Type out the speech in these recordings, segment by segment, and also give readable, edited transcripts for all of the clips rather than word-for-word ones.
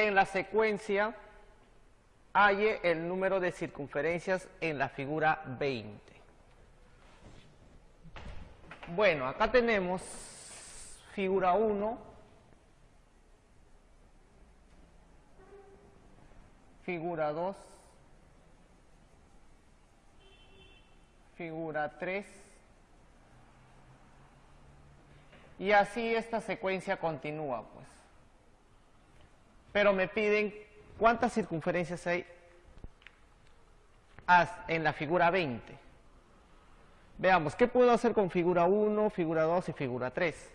en la secuencia halle el número de circunferencias en la figura 20. Bueno, acá tenemos figura 1, figura 2, figura 3, y así esta secuencia continúa, pues. Pero me piden cuántas circunferencias hay en la figura 20. Veamos, ¿qué puedo hacer con figura 1, figura 2 y figura 3?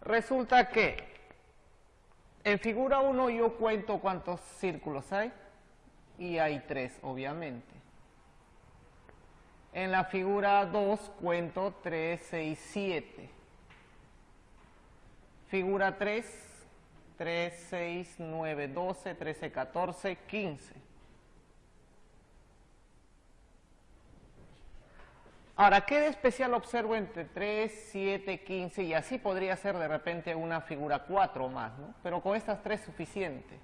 Resulta que en figura 1 yo cuento cuántos círculos hay, y hay 3, obviamente. En la figura 2 cuento 3, 6, 7. Figura 3, 3, 6, 9, 12, 13, 14, 15. Ahora, ¿qué de especial observo entre 3, 7, 15? Y así podría ser de repente una figura 4 más, ¿no? Pero con estas 3 es suficiente.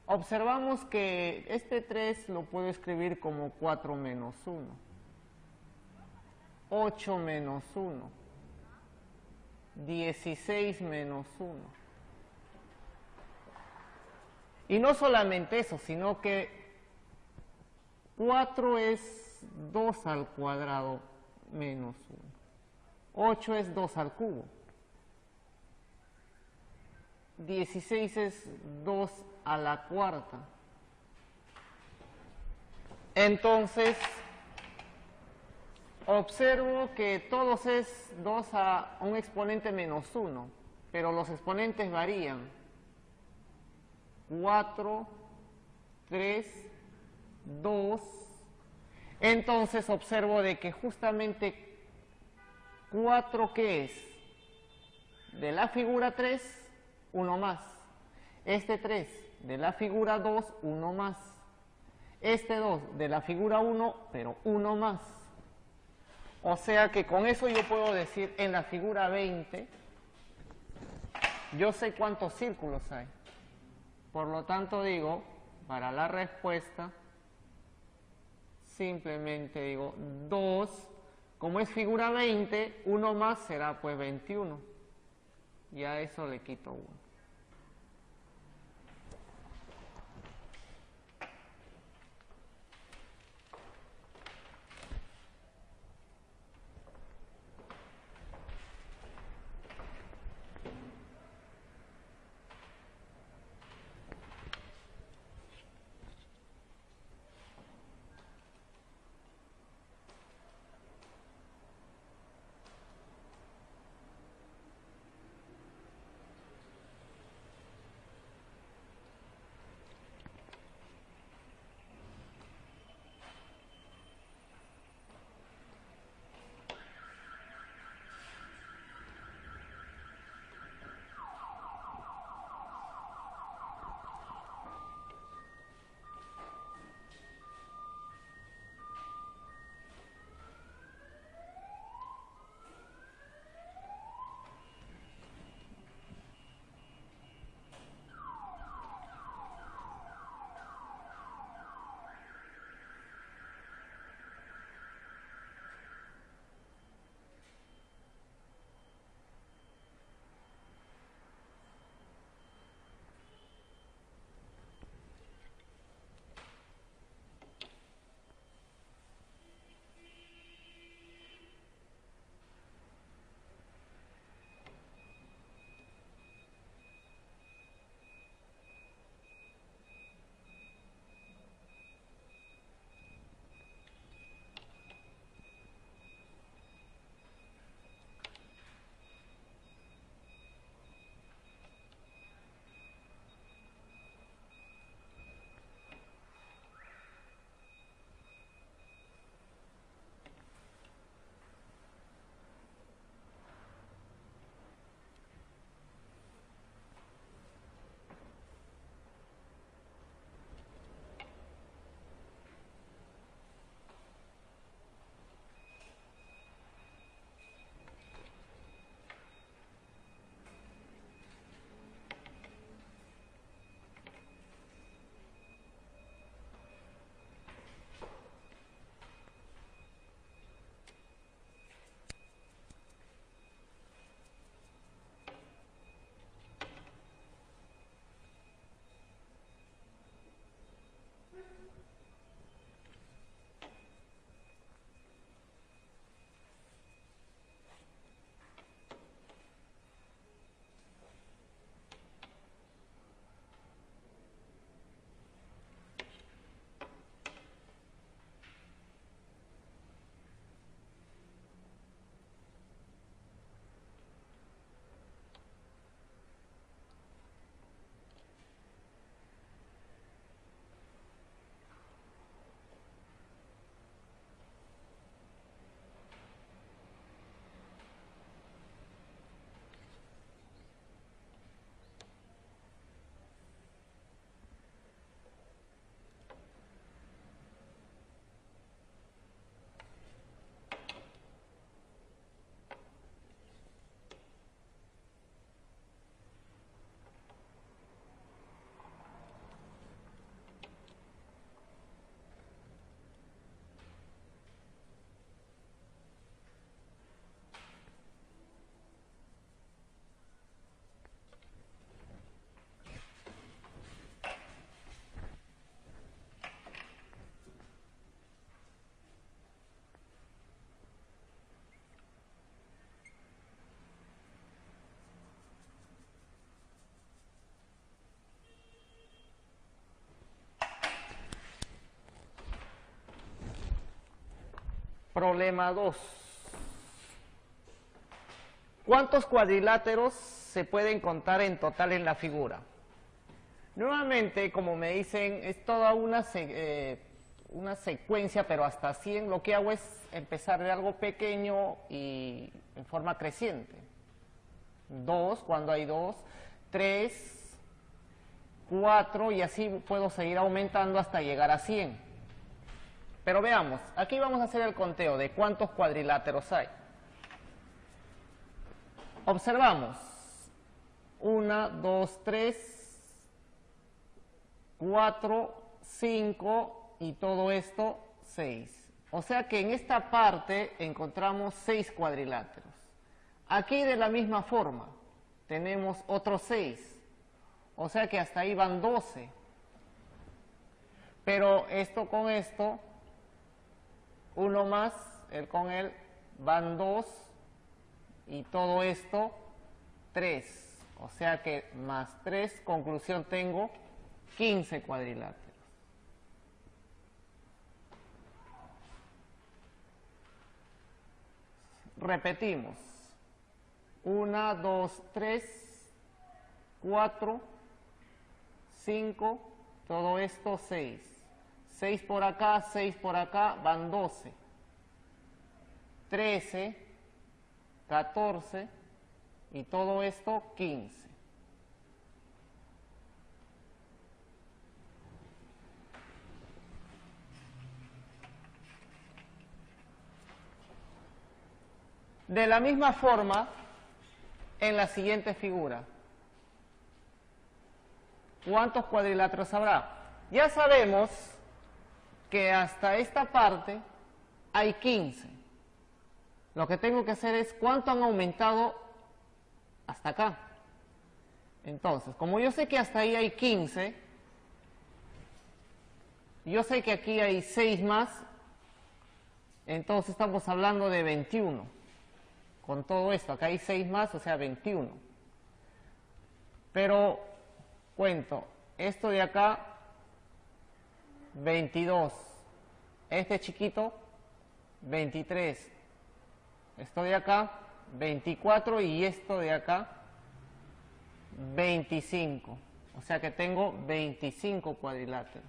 Observamos que este 3 lo puedo escribir como 4 menos 1. 8 menos 1. 16 menos 1. Y no solamente eso, sino que 4 es 2 al cuadrado menos 1. 8 es 2 al cubo. 16 es 2 a la cuarta. Entonces, observo que todos es 2 a un exponente menos 1, pero los exponentes varían. 4, 3, 2. Entonces observo de que justamente 4, ¿qué es? De la figura 3, 1 más. Este 3 de la figura 2, 1 más. Este 2 de la figura 1, pero 1 más. O sea que con eso yo puedo decir en la figura 20, yo sé cuántos círculos hay. Por lo tanto digo, para la respuesta, simplemente digo 2, como es figura 20, 1 más será pues 21. Y a eso le quito 1. Problema 2. ¿Cuántos cuadriláteros se pueden contar en total en la figura? Nuevamente, como me dicen, es toda una secuencia, pero hasta 100. Lo que hago es empezar de algo pequeño y en forma creciente. 2, cuando hay 2, 3, 4, y así puedo seguir aumentando hasta llegar a 100. Pero veamos, aquí vamos a hacer el conteo de cuántos cuadriláteros hay. Observamos. 1, 2, 3, 4, 5 y todo esto 6. O sea que en esta parte encontramos 6 cuadriláteros. Aquí de la misma forma tenemos otros 6. O sea que hasta ahí van 12. Pero esto con esto, uno más, el con él, van 2. Y todo esto 3. O sea que más 3, conclusión tengo 15 cuadriláteros. Repetimos. 1, 2, 3, 4, 5, todo esto 6. 6 por acá, 6 por acá, van 12. 13, 14 y todo esto 15. De la misma forma, en la siguiente figura, ¿cuántos cuadriláteros habrá? Ya sabemos que hasta esta parte hay 15. Lo que tengo que hacer es cuánto han aumentado hasta acá. Entonces, como yo sé que hasta ahí hay 15, yo sé que aquí hay 6 más, entonces estamos hablando de 21. Con todo esto, acá hay 6 más, o sea 21. Pero, cuento, esto de acá, 22. Este chiquito, 23. Esto de acá, 24, y esto de acá, 25. O sea que tengo 25 cuadriláteros.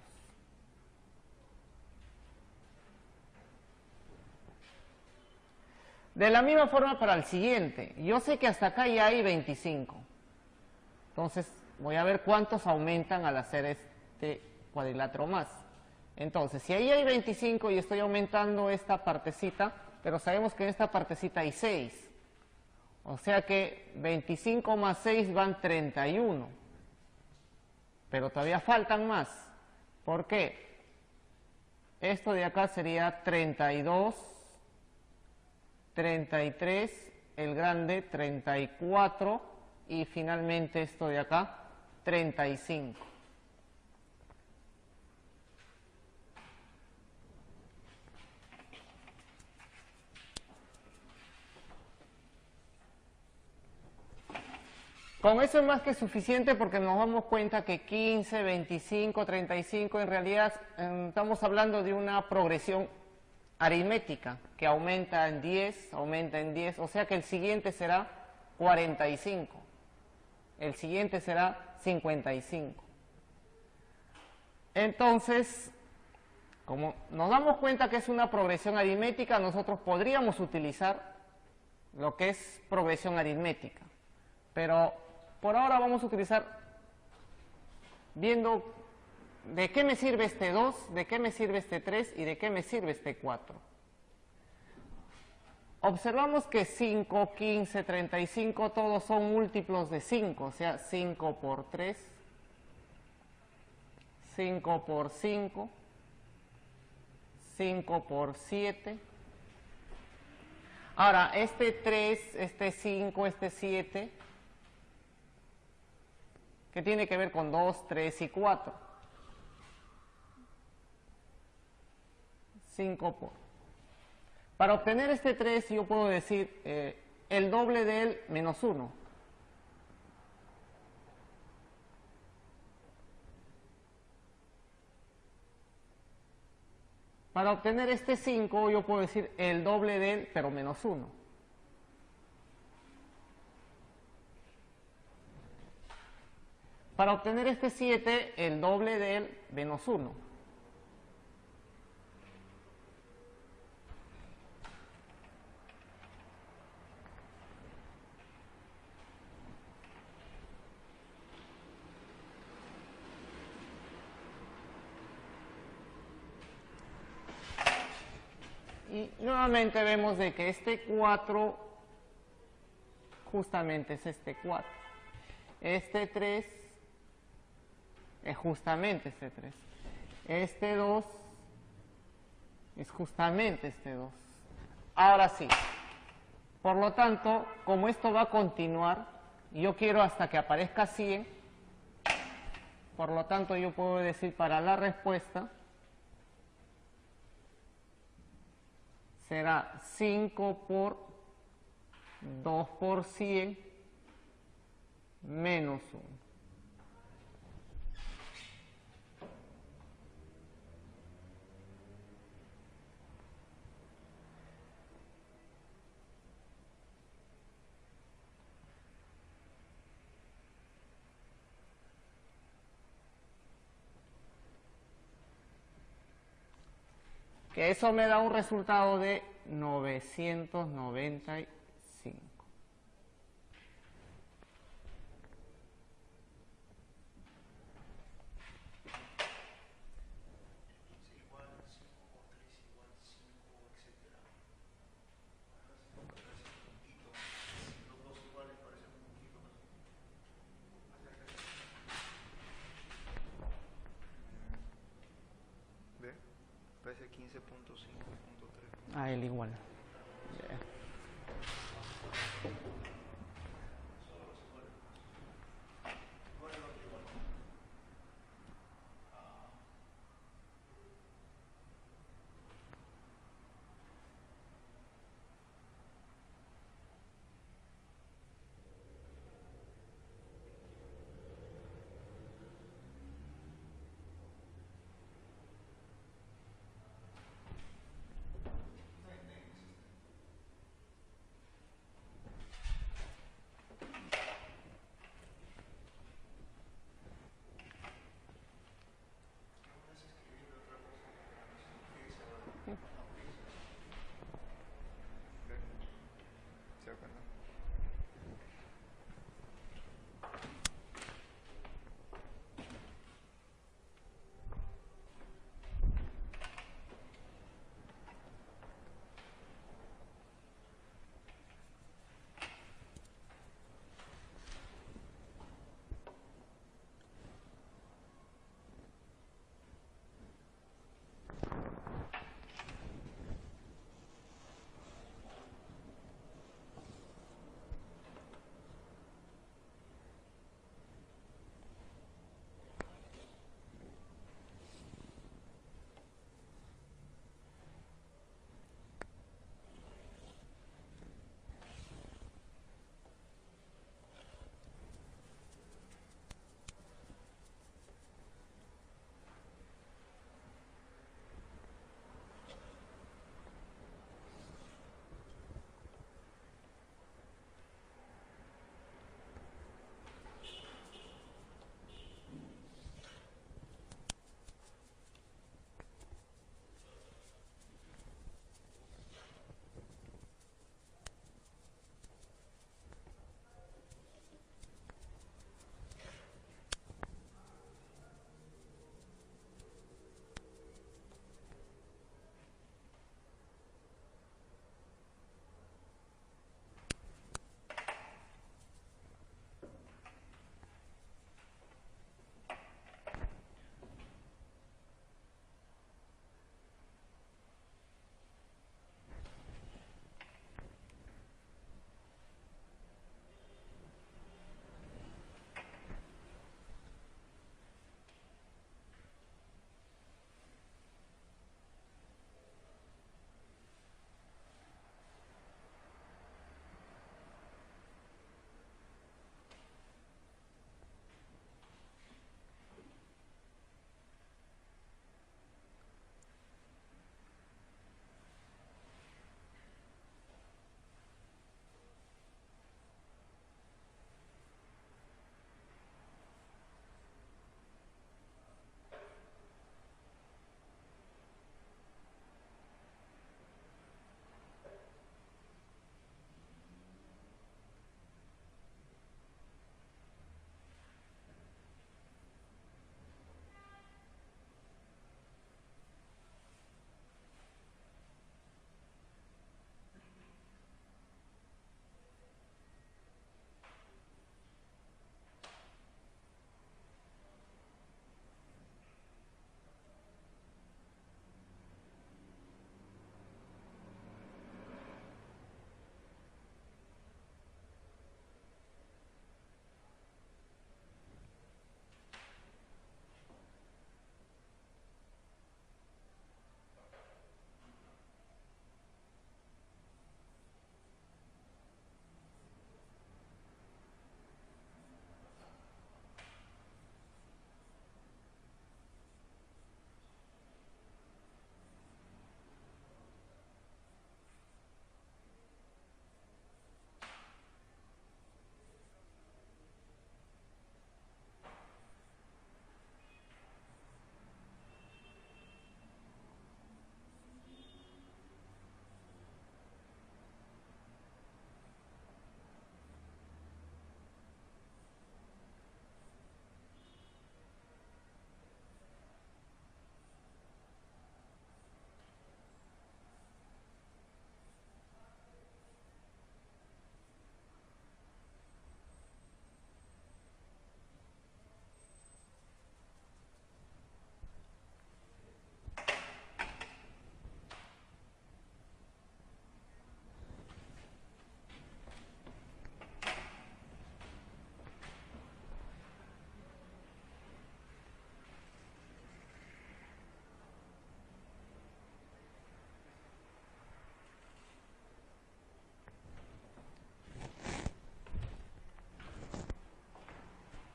De la misma forma para el siguiente. Yo sé que hasta acá ya hay 25. Entonces, voy a ver cuántos aumentan al hacer este cuadrilátero más. Entonces, si ahí hay 25 y estoy aumentando esta partecita, pero sabemos que en esta partecita hay 6. O sea que 25 más 6 van 31. Pero todavía faltan más. ¿Por qué? Esto de acá sería 32, 33, el grande 34 y finalmente esto de acá 35. Con eso es más que suficiente porque nos damos cuenta que 15, 25, 35 en realidad estamos hablando de una progresión aritmética que aumenta en 10, o sea que el siguiente será 45, el siguiente será 55. Entonces, como nos damos cuenta que es una progresión aritmética, nosotros podríamos utilizar lo que es progresión aritmética, pero por ahora vamos a utilizar viendo ¿de qué me sirve este 2? ¿De qué me sirve este 3? ¿Y de qué me sirve este 4? Observamos que 5, 15, 35, todos son múltiplos de 5, o sea, 5 por 3, 5 por 5, 5 por 7. Ahora, este 3, este 5, este 7, ¿qué tiene que ver con 2, 3 y 4? 5 por. Para obtener este 3 yo puedo decir el doble de él menos 1. Para obtener este 5 yo puedo decir el doble de él, pero menos 1. Para obtener este 7, el doble de él menos 1. Y nuevamente vemos de que este 4 justamente es este 4. Este 3 es justamente este 3. Este 2 es justamente este 2. Ahora sí. Por lo tanto, como esto va a continuar, yo quiero hasta que aparezca 100. Por lo tanto, yo puedo decir para la respuesta será 5 por 2 por 100 menos 1. Que eso me da un resultado de 995. ¿Ve? Parece 15.5.3. A él igual.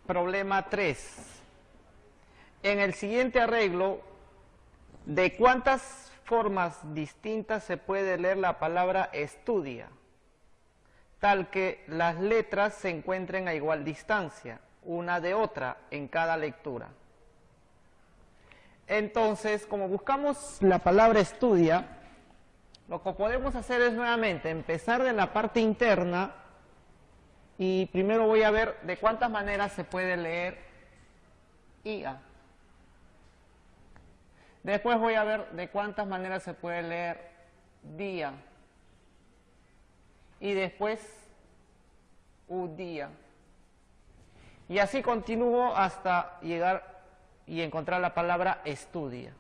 Problema 3. En el siguiente arreglo, ¿de cuántas formas distintas se puede leer la palabra estudia? Tal que las letras se encuentren a igual distancia, una de otra, en cada lectura. Entonces, como buscamos la palabra estudia, lo que podemos hacer es nuevamente empezar de la parte interna y primero voy a ver de cuántas maneras se puede leer IA. Después voy a ver de cuántas maneras se puede leer día. Y después udía. Y así continúo hasta llegar y encontrar la palabra estudia.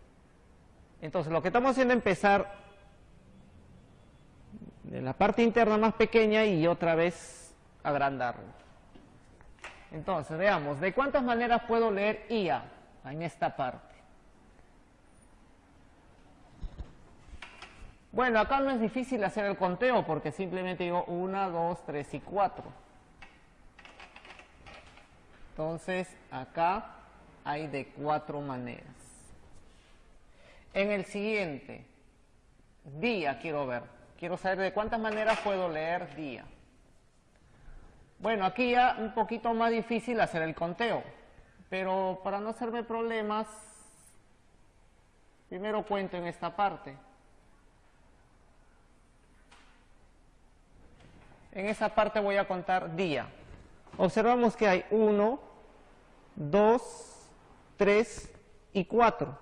Entonces lo que estamos haciendo es empezar de la parte interna más pequeña y otra vez agrandarlo. Entonces veamos, ¿de cuántas maneras puedo leer IA en esta parte? Bueno, acá no es difícil hacer el conteo porque simplemente digo 1, 2, 3 y 4. Entonces, acá hay de 4 maneras. En el siguiente, día quiero ver. Quiero saber de cuántas maneras puedo leer día. Bueno, aquí ya un poquito más difícil hacer el conteo. Pero para no hacerme problemas, primero cuento en esta parte. En esa parte voy a contar día. Observamos que hay 1, 2, 3 y 4.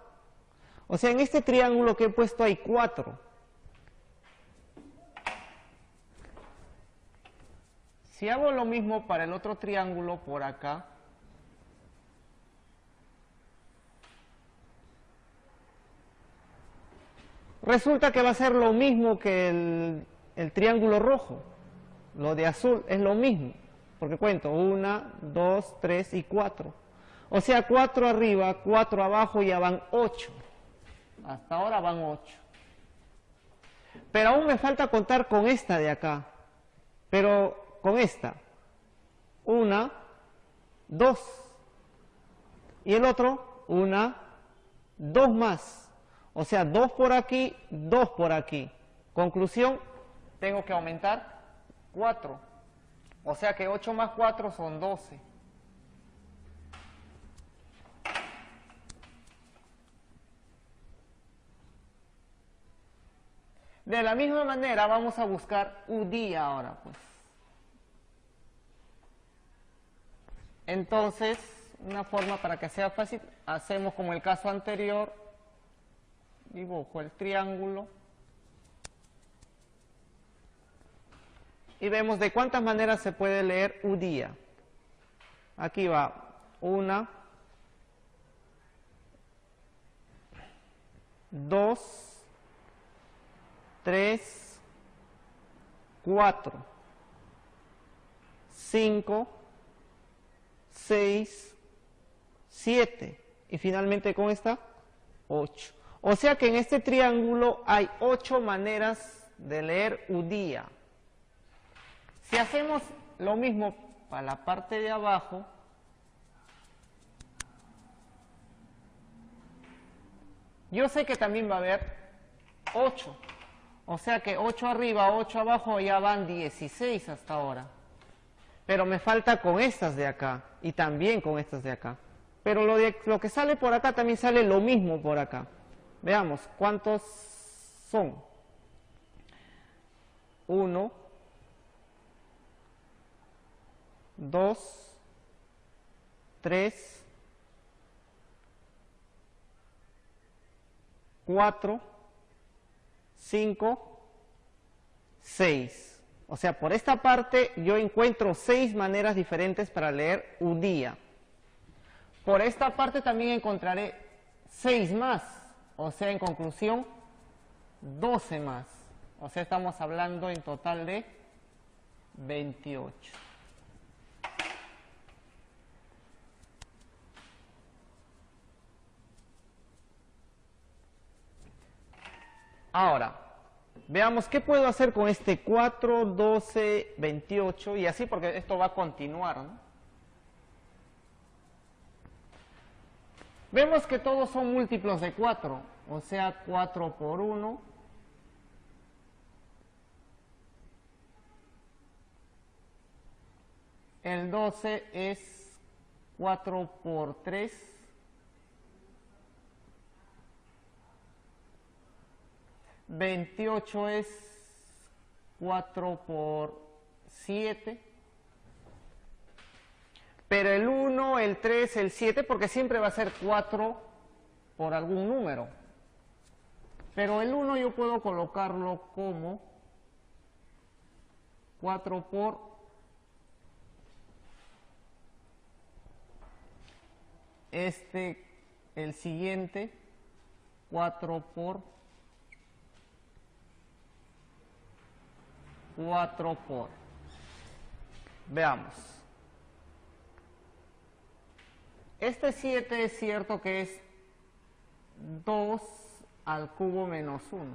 O sea, en este triángulo que he puesto hay 4. Si hago lo mismo para el otro triángulo por acá, resulta que va a ser lo mismo que el triángulo rojo. Lo de azul es lo mismo, porque cuento 1, 2, 3 y 4. O sea, 4 arriba, 4 abajo, ya van 8. Hasta ahora van 8. Pero aún me falta contar con esta de acá. Pero con esta. 1, 2. Y el otro, 1, 2 más. O sea, 2 por aquí, 2 por aquí. Conclusión, tengo que aumentar 4. O sea que 8 más 4 son 12. De la misma manera vamos a buscar udía ahora, pues. Entonces, una forma para que sea fácil, hacemos como el caso anterior, dibujo el triángulo y vemos de cuántas maneras se puede leer udía. Aquí va 1, 2, 3, 4, 5, 6, 7 y finalmente con esta 8. O sea que en este triángulo hay 8 maneras de leer udía. Si hacemos lo mismo para la parte de abajo, yo sé que también va a haber 8. O sea que 8 arriba, 8 abajo, ya van 16 hasta ahora. Pero me falta con estas de acá y también con estas de acá. Pero lo que sale por acá también sale lo mismo por acá. Veamos, ¿cuántos son? 1, 2, 3, 4, 5, 6. O sea, por esta parte yo encuentro 6 maneras diferentes para leer udía. Por esta parte también encontraré 6 más. O sea, en conclusión, 12 más. O sea, estamos hablando en total de 28. Ahora, veamos qué puedo hacer con este 4, 12, 28 y así porque esto va a continuar, ¿no? Vemos que todos son múltiplos de 4, o sea, 4 por 1. El 12 es 4 por 3. El 28 es 4 por 7. Pero el 1, el 3, el 7, porque siempre va a ser 4 por algún número. Pero el 1 yo puedo colocarlo como 4 por el siguiente, 4 por 4 por. Veamos. Este 7 es cierto que es 2 al cubo menos 1.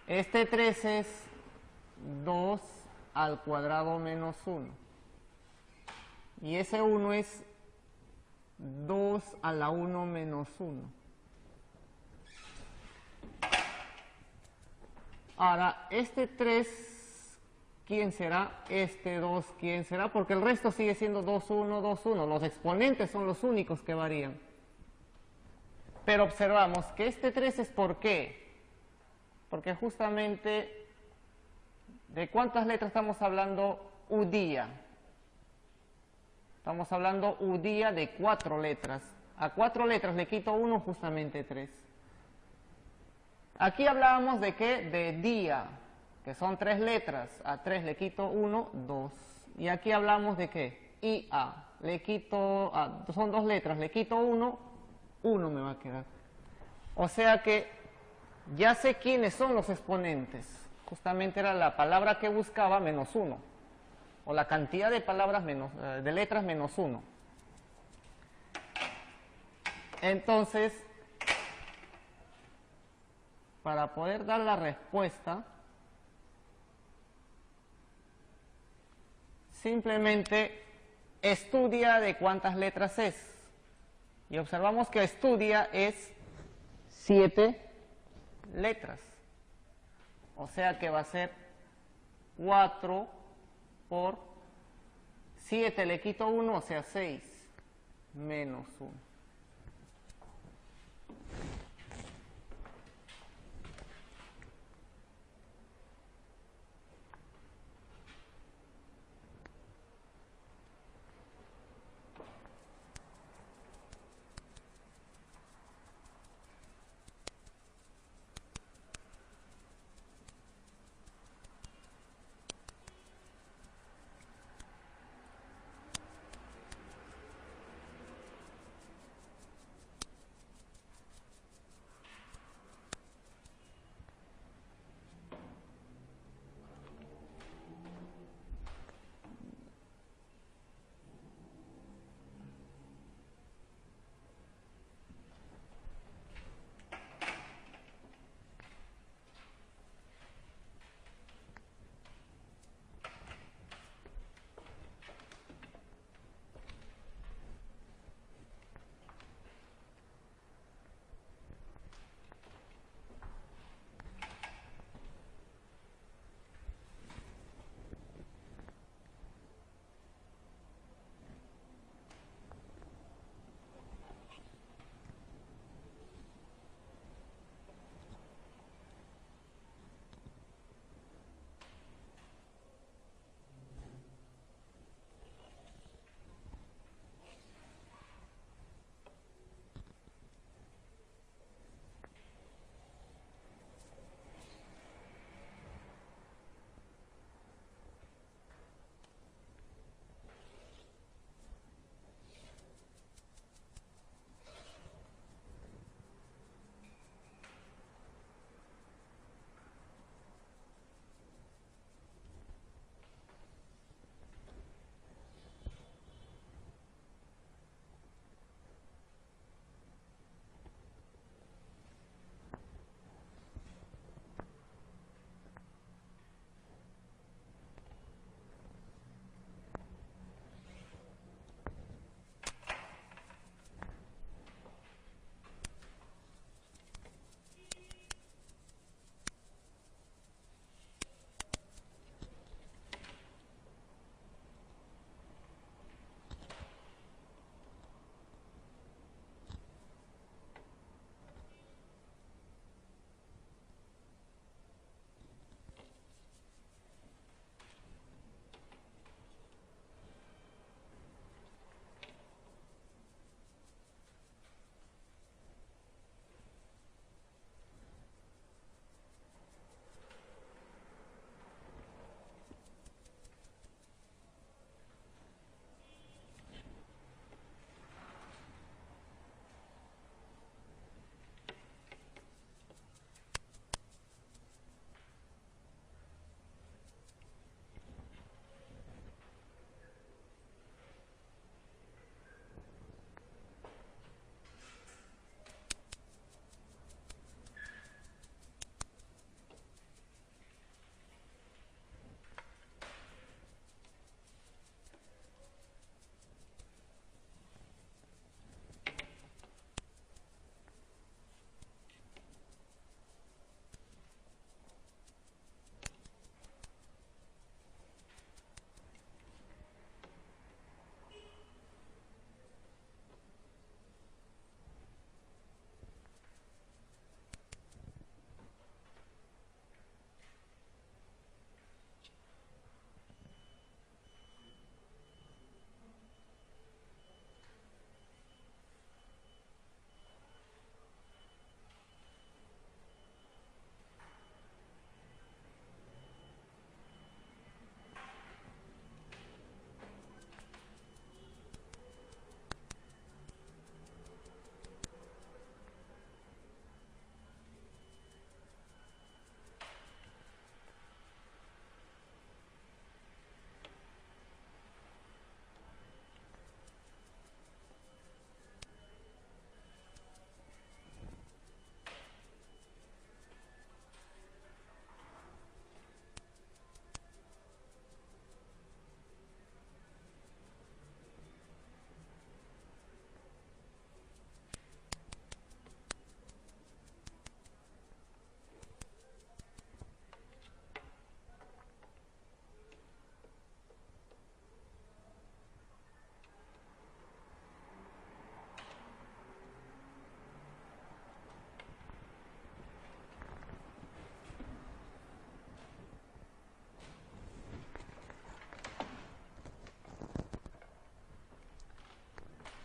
Este 3 es 2 al cuadrado menos 1. Y ese 1 es 2 a la 1 menos 1. Ahora, este 3... ¿quién será? Este 2, ¿quién será? Porque el resto sigue siendo 2, 1, 2, 1. Los exponentes son los únicos que varían. Pero observamos que este 3 es ¿por qué? Porque justamente, ¿de cuántas letras estamos hablando U día? Estamos hablando U día de 4 letras. A 4 letras le quito 1, justamente 3. Aquí hablábamos de ¿qué? De día, que son 3 letras. A 3 le quito 1, 2. Y aquí hablamos de ¿qué? IA. Le quito, son 2 letras, le quito 1, 1 me va a quedar. O sea que ya sé quiénes son los exponentes. Justamente era la palabra que buscaba menos 1. O la cantidad de palabras de letras menos 1. Entonces, para poder dar la respuesta, simplemente estudia de cuántas letras es. Y observamos que estudia es 7 letras. O sea que va a ser 4 por 7, le quito 1, o sea 6, menos 1.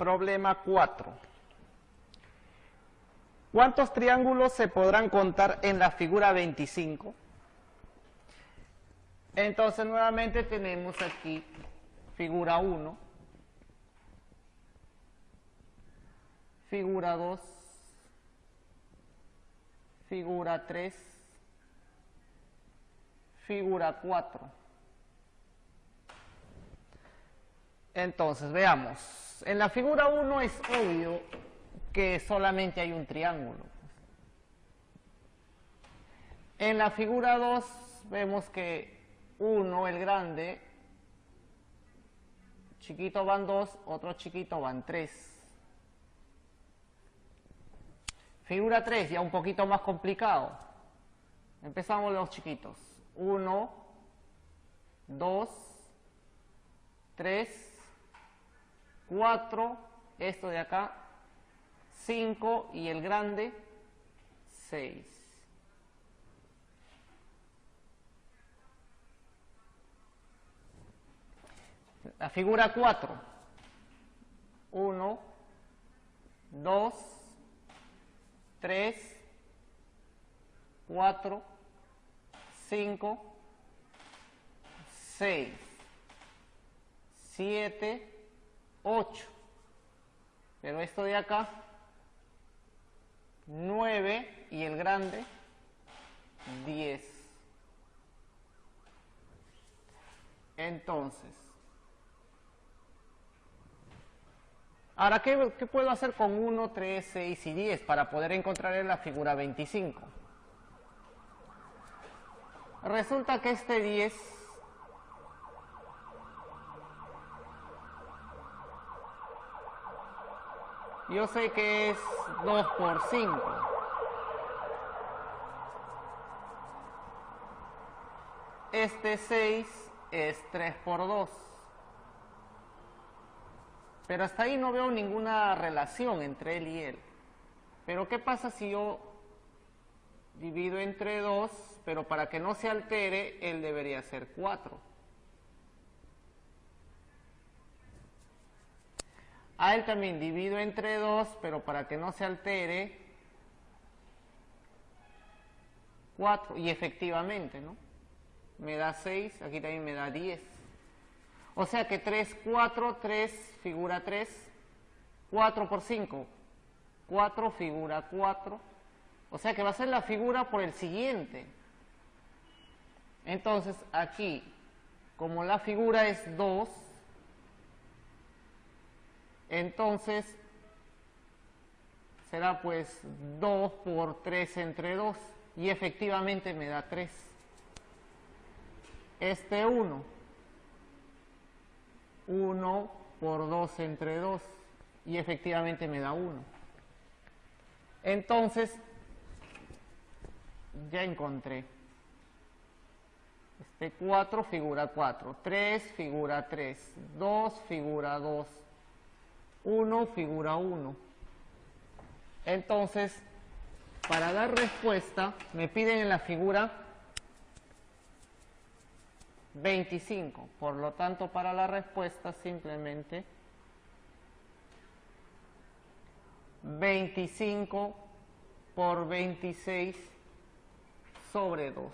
Problema 4. ¿Cuántos triángulos se podrán contar en la figura 25? Entonces nuevamente tenemos aquí figura 1, figura 2, figura 3, figura 4. Entonces veamos, en la figura 1 es obvio que solamente hay un triángulo. En la figura 2 vemos que 1, el grande, chiquito van 2, otro chiquito van 3. Figura 3, ya un poquito más complicado. Empezamos los chiquitos. 1, 2, 3, 4, esto de acá, 5 y el grande, 6. La figura 4, 1, 2, 3, 4, 5, 6, 7, 8. Pero esto de acá, 9 y el grande, 10. Entonces, ahora, ¿qué puedo hacer con 1, 3, 6 y 10 para poder encontrar en la figura 25? Resulta que este 10 yo sé que es 2 por 5. Este 6 es 3 por 2. Pero hasta ahí no veo ninguna relación entre él y él. Pero ¿qué pasa si yo divido entre 2, pero para que no se altere, él debería ser 4? A él también divido entre 2, pero para que no se altere, 4. Y efectivamente, ¿no? Me da 6, aquí también me da 10. O sea que 3, 4, 3, figura 3, 4 por 5, 4, figura 4. O sea que va a ser la figura por el siguiente. Entonces aquí, como la figura es 2, entonces será pues 2 por 3 entre 2. Y efectivamente me da 3. Este 1 por 2 entre 2 y efectivamente me da 1. Entonces, ya encontré. Este 4, figura 4. 3, figura 3. 2, figura 2. 1, figura 1. Entonces, para dar respuesta, me piden en la figura 25. Por lo tanto, para la respuesta simplemente 25 por 26 sobre 2.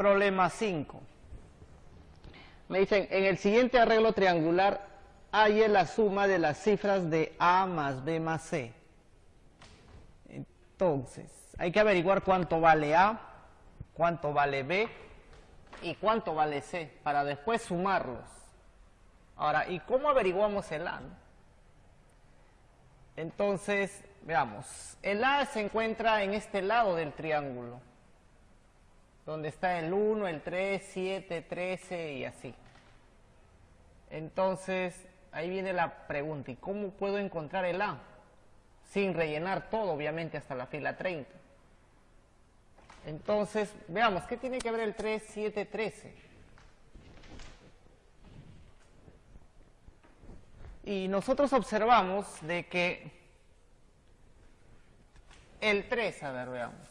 Problema 5. Me dicen, en el siguiente arreglo triangular, halle la suma de las cifras de A más B más C. Entonces, hay que averiguar cuánto vale A, cuánto vale B y cuánto vale C, para después sumarlos. Ahora, ¿y cómo averiguamos el A? Entonces, veamos, el A se encuentra en este lado del triángulo, donde está el 1, el 3, 7, 13 y así. Entonces, ahí viene la pregunta, ¿y cómo puedo encontrar el A? Sin rellenar todo, obviamente, hasta la fila 30. Entonces, veamos, ¿qué tiene que ver el 3, 7, 13? Y nosotros observamos de que el 3, a ver, veamos,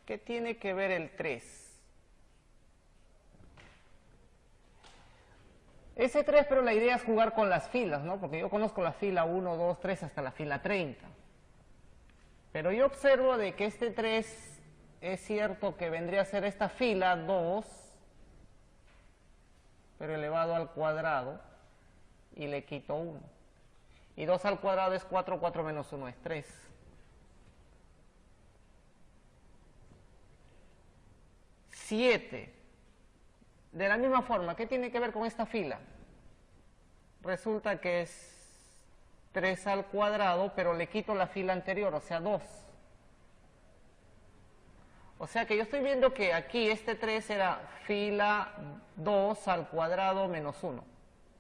¿qué tiene que ver el 3? Ese 3, pero la idea es jugar con las filas, ¿no? Porque yo conozco la fila 1, 2, 3 hasta la fila 30. Pero yo observo de que este 3 es cierto que vendría a ser esta fila 2, pero elevado al cuadrado, y le quito 1. Y 2 al cuadrado es 4, 4 menos 1 es 3. 7. De la misma forma, ¿qué tiene que ver con esta fila? Resulta que es 3 al cuadrado, pero le quito la fila anterior, o sea 2. O sea que yo estoy viendo que aquí este 3 era fila 2 al cuadrado menos 1,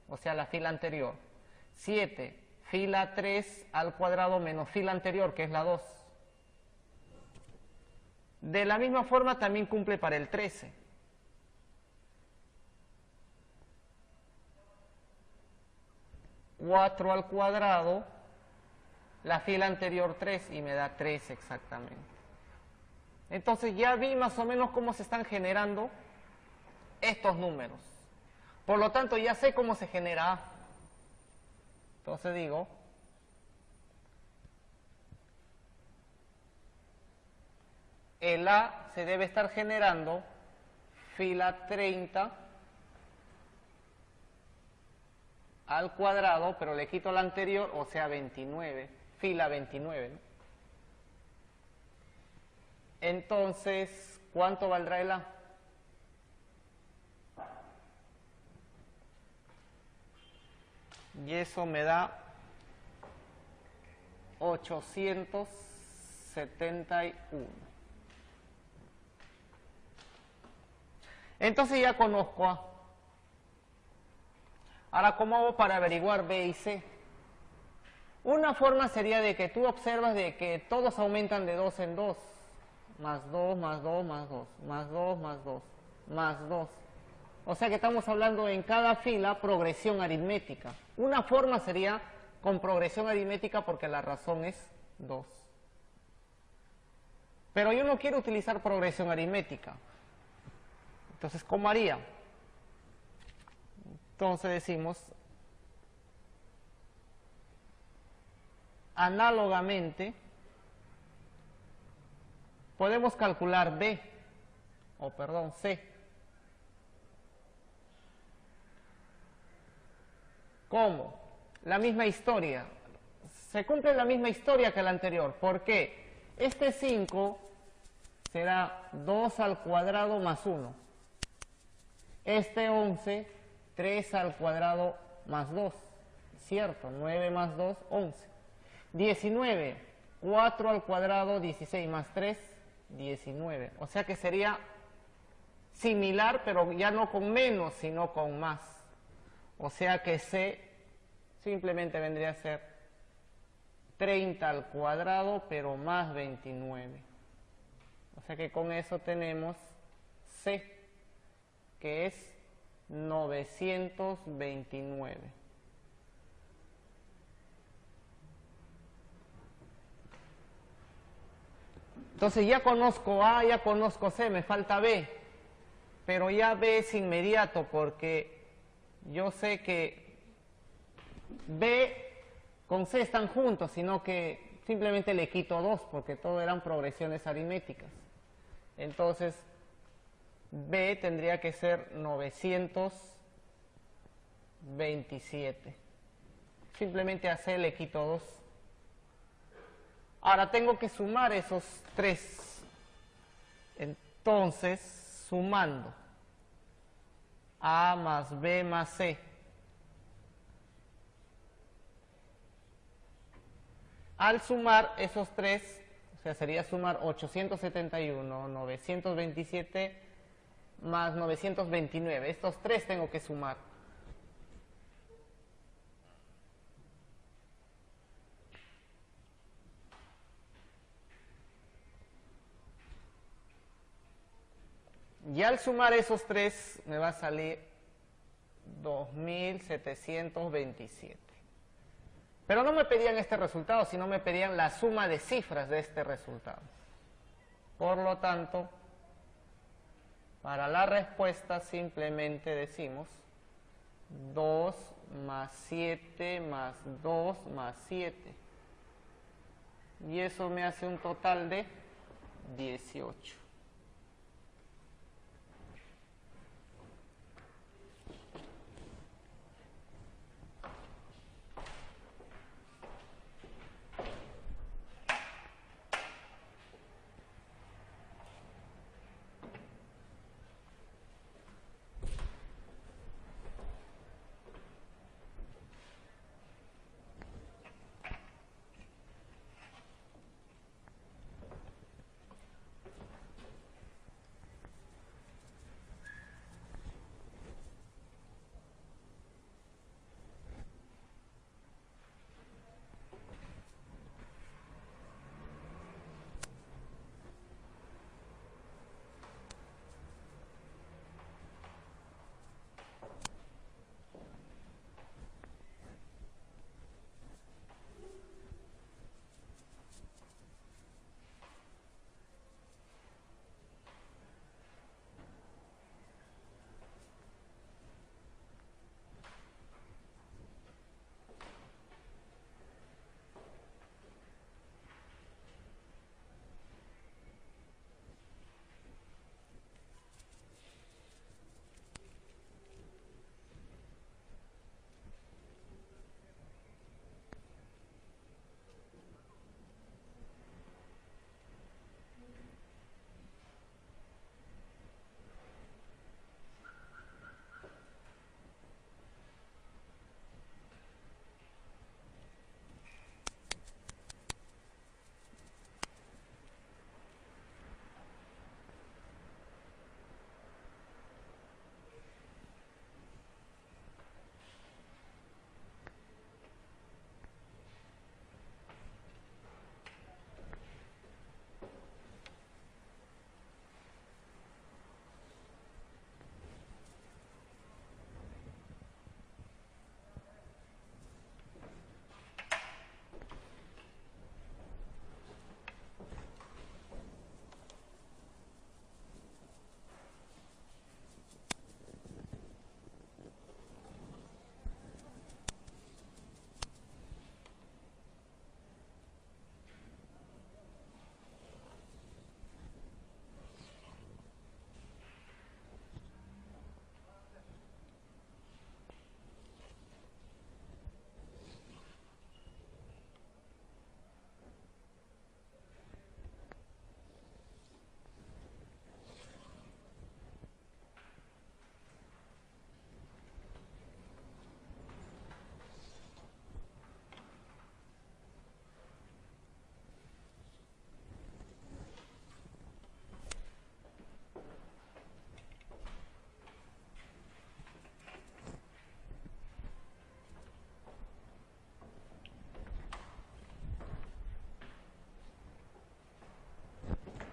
o sea la fila anterior. 7, fila 3 al cuadrado menos fila anterior, que es la 2. De la misma forma también cumple para el 13. 4 al cuadrado, la fila anterior 3 y me da 3 exactamente. Entonces ya vi más o menos cómo se están generando estos números. Por lo tanto ya sé cómo se genera A. Entonces digo, el A se debe estar generando fila 30 al cuadrado, pero le quito la anterior, o sea 29, fila 29, ¿no? Entonces, ¿cuánto valdrá el A? Y eso me da 871. Entonces ya conozco A. Ahora, ¿cómo hago para averiguar B y C? Una forma sería de que tú observas de que todos aumentan de 2 en 2. Más 2, más 2, más 2, más 2, más 2, más 2. O sea que estamos hablando en cada fila progresión aritmética. Una forma sería con progresión aritmética porque la razón es 2. Pero yo no quiero utilizar progresión aritmética. Entonces, ¿cómo haría? Entonces decimos, análogamente, podemos calcular C. ¿Cómo? La misma historia. Se cumple la misma historia que la anterior. ¿Por qué? Este 5 será 2 al cuadrado más 1. Este 11, 3 al cuadrado más 2. ¿Cierto? 9 más 2, 11. 19, 4 al cuadrado, 16 más 3, 19. O sea que sería similar, pero ya no con menos, sino con más. O sea que C simplemente vendría a ser 30 al cuadrado, pero más 29. O sea que con eso tenemos C, que es 929. Entonces ya conozco A, ya conozco C, me falta B. Pero ya B es inmediato porque yo sé que B con C están juntos, sino que simplemente le quito 2 porque todo eran progresiones aritméticas. Entonces B tendría que ser 927. Simplemente a C le quito 2. Ahora tengo que sumar esos 3. Entonces, sumando A más B más C. Al sumar esos 3, o sea, sería sumar 871, 927 más 929. Estos 3 tengo que sumar. Y al sumar esos 3 me va a salir 2727. Pero no me pedían este resultado, sino me pedían la suma de cifras de este resultado. Por lo tanto, para la respuesta simplemente decimos 2 más 7 más 2 más 7. Y eso me hace un total de 18.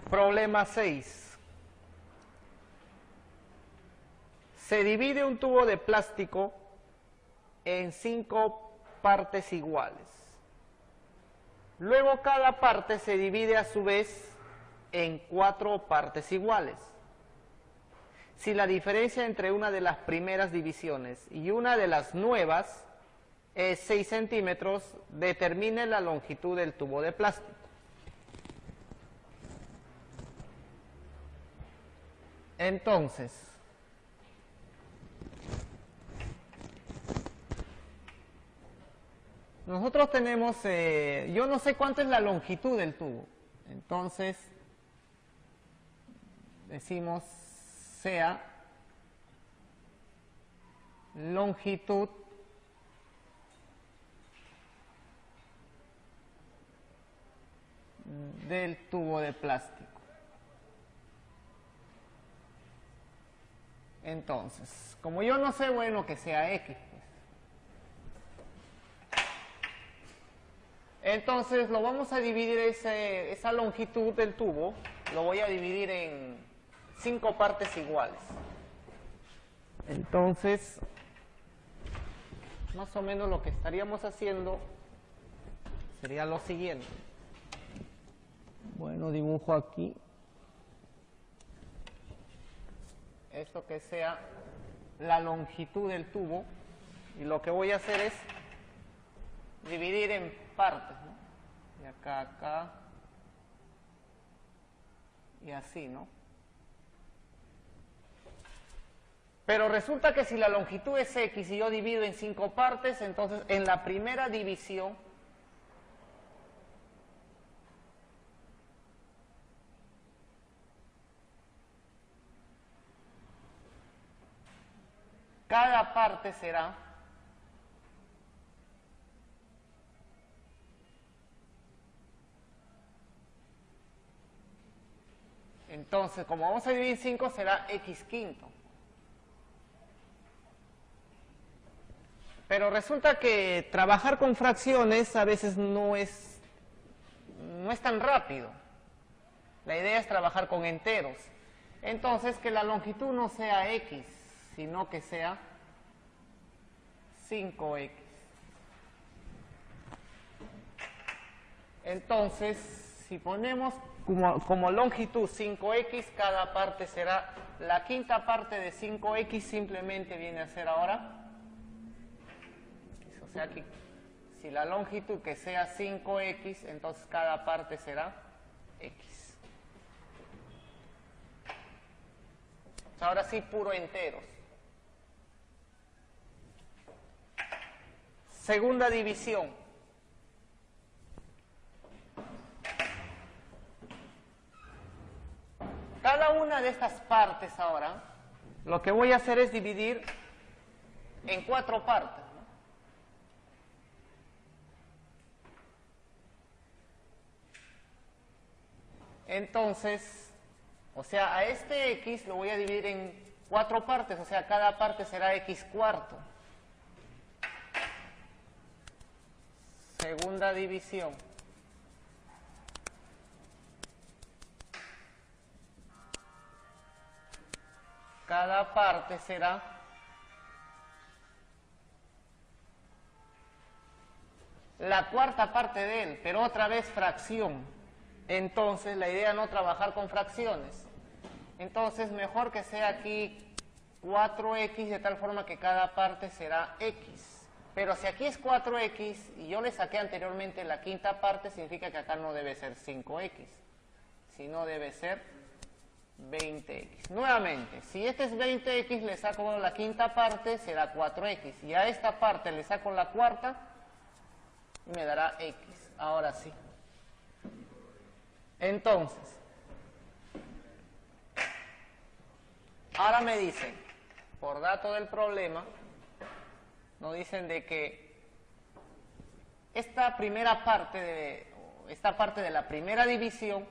Problema 6. Se divide un tubo de plástico en 5 partes iguales. Luego cada parte se divide a su vez en 4 partes iguales. Si la diferencia entre una de las primeras divisiones y una de las nuevas es 6 centímetros, determine la longitud del tubo de plástico. Entonces, nosotros tenemos, yo no sé cuánto es la longitud del tubo. Entonces, decimos sea longitud del tubo de plástico. Entonces, como yo no sé, bueno, que sea X. Entonces, lo vamos a dividir, esa longitud del tubo, lo voy a dividir en 5 partes iguales. Entonces, más o menos lo que estaríamos haciendo sería lo siguiente. Bueno, dibujo aquí. Esto que sea la longitud del tubo. Y lo que voy a hacer es dividir en partes, ¿no? De acá a acá. Y así, ¿no? Pero resulta que si la longitud es X y yo divido en 5 partes, entonces en la primera división cada parte será entonces, como vamos a dividir 5, será X quinto. Pero resulta que trabajar con fracciones a veces no es tan rápido. La idea es trabajar con enteros. Entonces, que la longitud no sea X, sino que sea 5X. Entonces, si ponemos como longitud 5X, cada parte será, la quinta parte de 5X simplemente viene a ser ahora, o sea que si la longitud que sea 5X, entonces cada parte será X. Ahora sí, puro enteros. Segunda división. Cada una de estas partes ahora, lo que voy a hacer es dividir en 4 partes. Entonces, o sea, a este X lo voy a dividir en 4 partes, o sea, cada parte será X cuarto. Segunda división. Cada parte será la cuarta parte de él, pero otra vez fracción. Entonces, la idea es no trabajar con fracciones. Entonces, mejor que sea aquí 4X de tal forma que cada parte será X. Pero si aquí es 4X y yo le saqué anteriormente la quinta parte, significa que acá no debe ser 5X, sino debe ser 20X. Nuevamente, si este es 20X, le saco la quinta parte, será 4X. Y a esta parte le saco la cuarta y me dará X. Ahora sí. Entonces, ahora me dicen, por dato del problema, nos dicen de que esta primera parte de la primera división,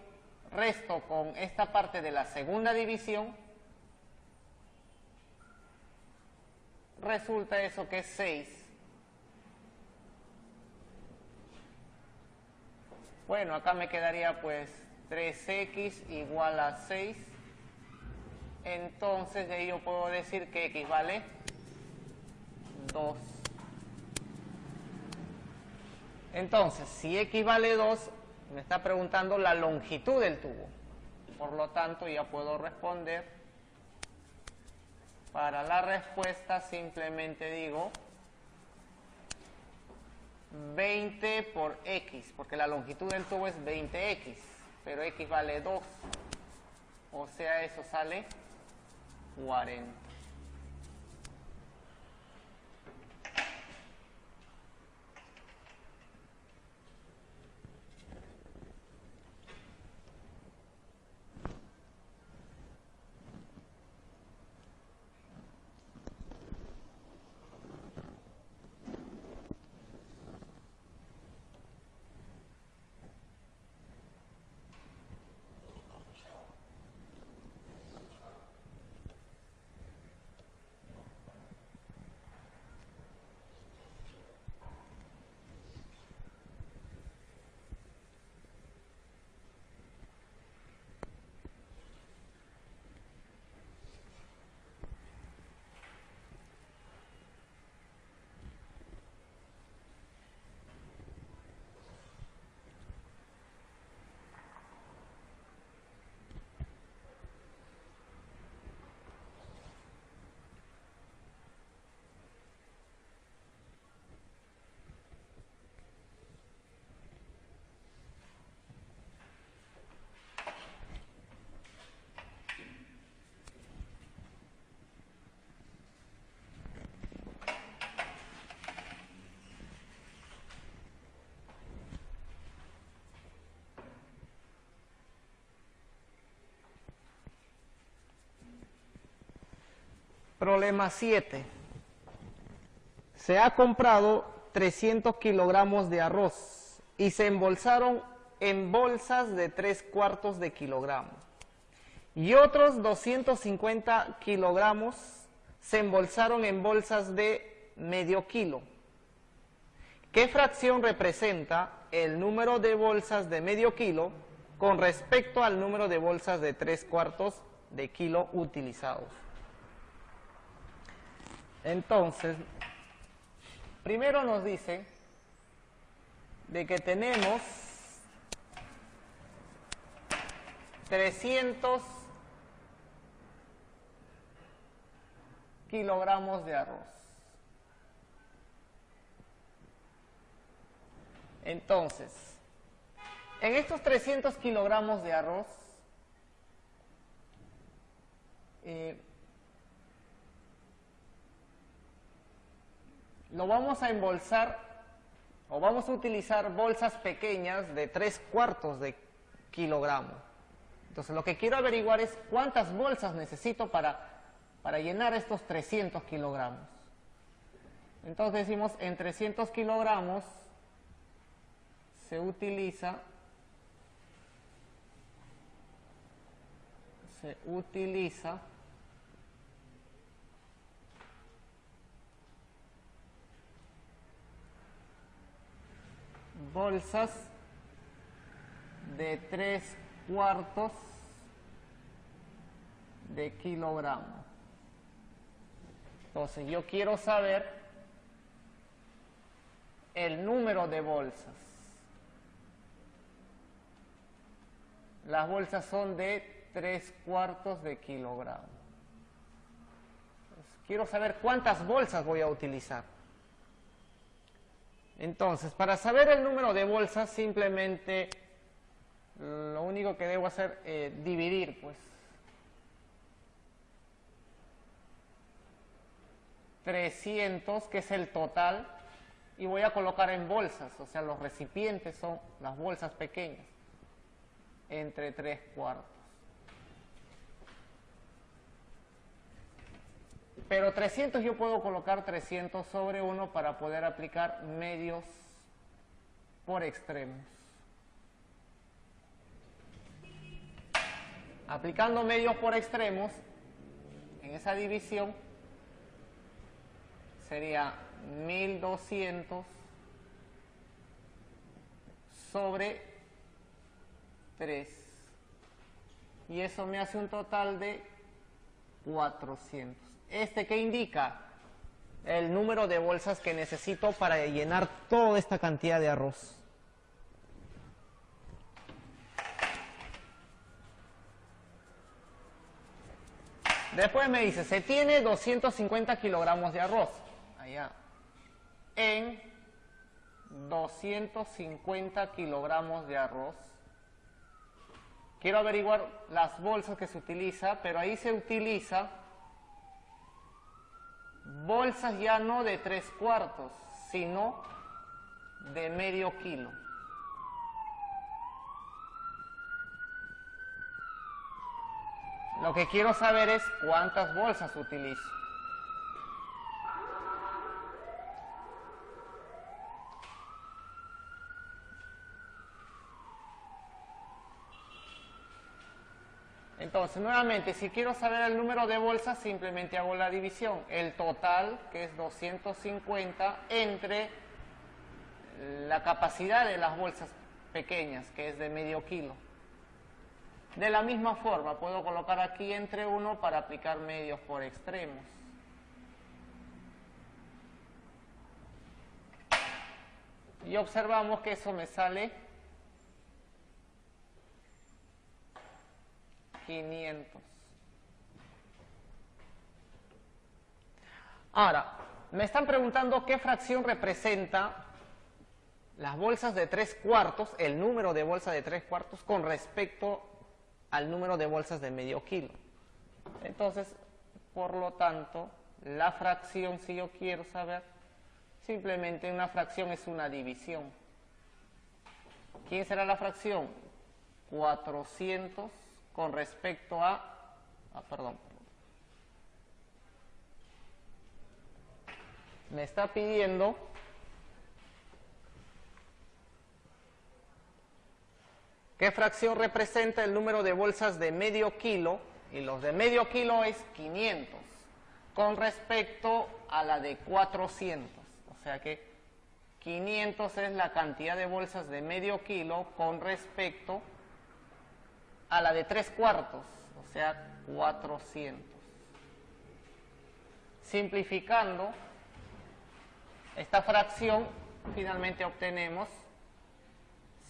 resto con esta parte de la segunda división, resulta eso que es 6. Bueno, acá me quedaría pues 3X igual a 6. Entonces de ahí yo puedo decir que X vale 2. Entonces, si X vale 2, me está preguntando la longitud del tubo. Por lo tanto, ya puedo responder. Para la respuesta simplemente digo 20 por X, porque la longitud del tubo es 20X, pero X vale 2. O sea, eso sale 40. Problema 7. Se ha comprado 300 kilogramos de arroz y se embolsaron en bolsas de 3/4 de kilogramo. Y otros 250 kilogramos se embolsaron en bolsas de medio kilo. ¿Qué fracción representa el número de bolsas de medio kilo con respecto al número de bolsas de 3/4 de kilo utilizados? Entonces, primero nos dice de que tenemos 300 kilogramos de arroz. Entonces, en estos 300 kilogramos de arroz, lo vamos a embolsar o vamos a utilizar bolsas pequeñas de 3/4 de kilogramo. Entonces lo que quiero averiguar es cuántas bolsas necesito para llenar estos 300 kilogramos. Entonces decimos en 300 kilogramos se utiliza bolsas de 3/4 de kilogramo. Entonces yo quiero saber el número de bolsas. Las bolsas son de 3/4 de kilogramo. Entonces, quiero saber cuántas bolsas voy a utilizar. Entonces, para saber el número de bolsas, simplemente lo único que debo hacer es dividir, pues. 300, que es el total, y voy a colocar en bolsas, o sea, los recipientes son las bolsas pequeñas, entre 3/4. Pero 300 yo puedo colocar 300 sobre 1 para poder aplicar medios por extremos. Aplicando medios por extremos, en esa división sería 1200 sobre 3. Y eso me hace un total de 400. ¿Qué indica? El número de bolsas que necesito para llenar toda esta cantidad de arroz. Después me dice, se tiene 250 kilogramos de arroz. Allá. En 250 kilogramos de arroz. Quiero averiguar las bolsas que se utiliza, pero ahí se utiliza bolsas ya no de 3/4, sino de medio kilo. Lo que quiero saber es cuántas bolsas utilizo. Entonces, nuevamente, si quiero saber el número de bolsas, simplemente hago la división. El total, que es 250, entre la capacidad de las bolsas pequeñas, que es de medio kilo. De la misma forma, puedo colocar aquí entre 1 para aplicar medios por extremos. Y observamos que eso me sale 500. Ahora, me están preguntando qué fracción representa las bolsas de 3/4, el número de bolsas de 3/4 con respecto al número de bolsas de medio kilo. Entonces, por lo tanto, la fracción, si yo quiero saber, simplemente una fracción es una división. ¿Quién será la fracción? 400 con respecto a... Me está pidiendo qué fracción representa el número de bolsas de medio kilo, y los de medio kilo es 500, con respecto a la de 400. O sea que 500 es la cantidad de bolsas de medio kilo con respecto a la de 3/4, o sea, 400. Simplificando esta fracción, finalmente obtenemos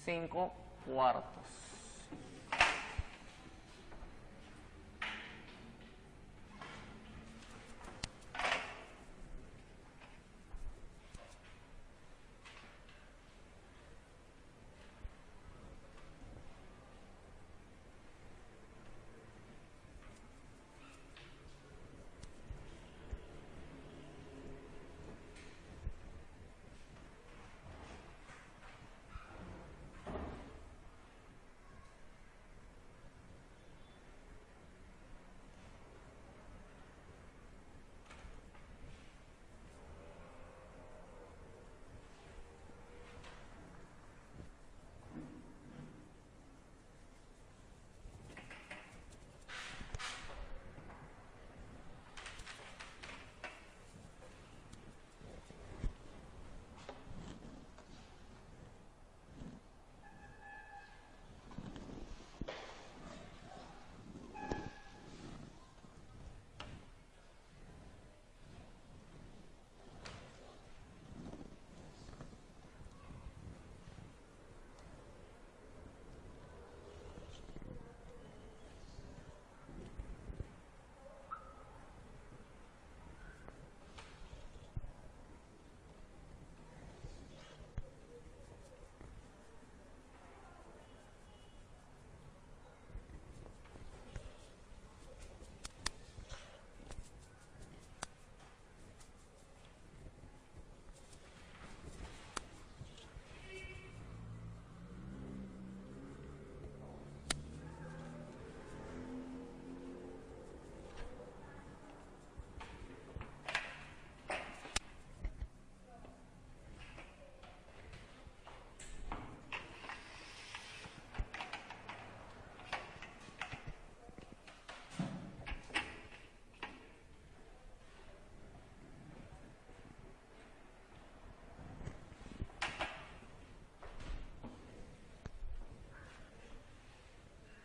5/4.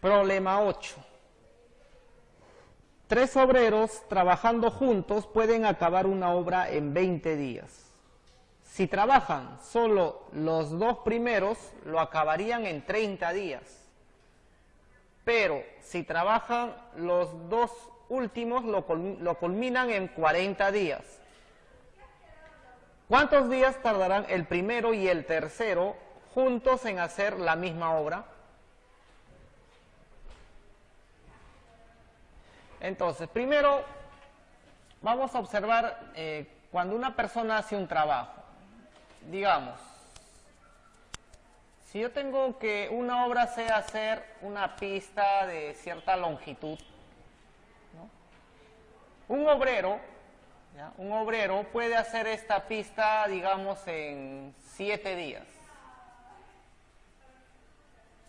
Problema 8. 3 obreros trabajando juntos pueden acabar una obra en 20 días. Si trabajan solo los 2 primeros, lo acabarían en 30 días. Pero si trabajan los 2 últimos, lo culminan en 40 días. ¿Cuántos días tardarán el primero y el tercero juntos en hacer la misma obra? Entonces, primero vamos a observar cuando una persona hace un trabajo. Digamos, si yo tengo que una obra sea hacer una pista de cierta longitud, ¿no? Un obrero puede hacer esta pista, digamos, en 7 días.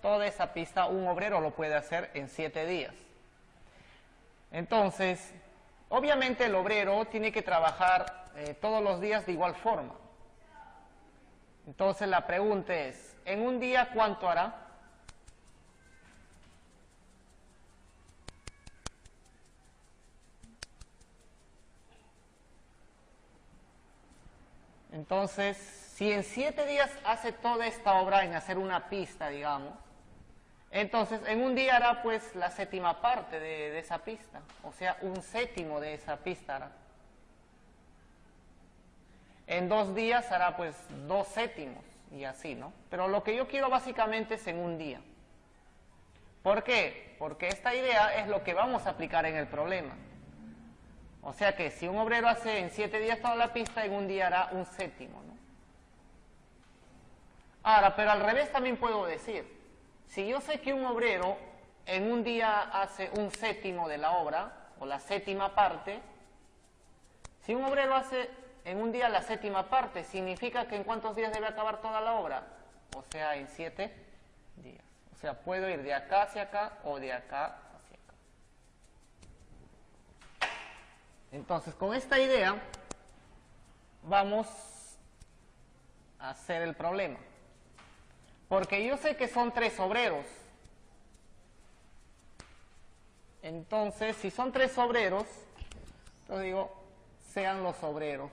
Toda esa pista un obrero lo puede hacer en 7 días. Entonces, obviamente el obrero tiene que trabajar todos los días de igual forma. Entonces la pregunta es, ¿en un día cuánto hará? Entonces, si en 7 días hace toda esta obra en hacer una pista, digamos, entonces en un día hará pues la 7ª parte de esa pista, o sea, 1/7 de esa pista hará. En 2 días hará pues 2/7 y así, ¿no? Pero lo que yo quiero básicamente es en un día. ¿Por qué? Porque esta idea es lo que vamos a aplicar en el problema. O sea que si un obrero hace en 7 días toda la pista, en un día hará 1/7, ¿no? Ahora, pero al revés también puedo decir, si yo sé que un obrero en un día hace 1/7 de la obra, o la 7ª parte, si un obrero hace en un día la 7ª parte, ¿significa que en cuántos días debe acabar toda la obra? O sea, en 7 días. O sea, puedo ir de acá hacia acá o de acá hacia acá. Entonces, con esta idea vamos a hacer el problema. Porque yo sé que son 3 obreros. Entonces, si son 3 obreros, yo digo, sean los obreros.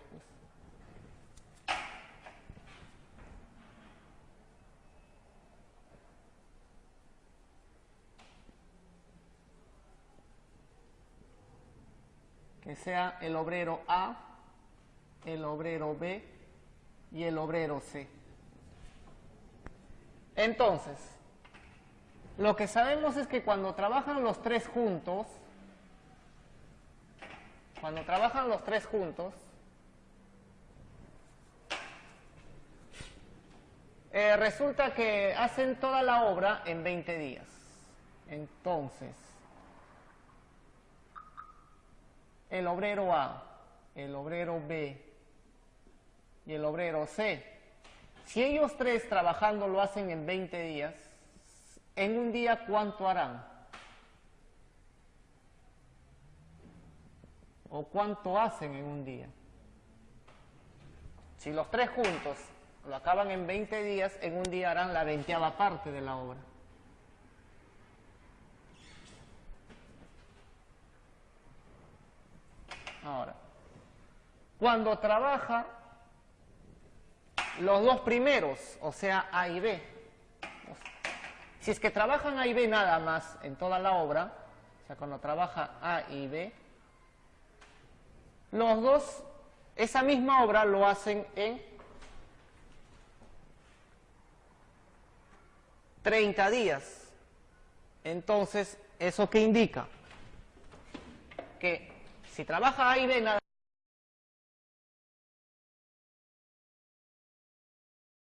Que sea el obrero A, el obrero B y el obrero C. Entonces, lo que sabemos es que cuando trabajan los 3 juntos, resulta que hacen toda la obra en 20 días. Entonces, el obrero A, el obrero B y el obrero C, si ellos 3 trabajando lo hacen en 20 días, en un día ¿cuánto harán? ¿O cuánto hacen en un día? Si los 3 juntos lo acaban en 20 días, en un día harán la 20ª parte de la obra. Ahora, cuando trabaja los 2 primeros, o sea, A y B, si es que trabajan A y B nada más en toda la obra, o sea, cuando trabaja A y B, los 2, esa misma obra lo hacen en 30 días. Entonces, ¿eso qué indica? Que si trabaja A y B nada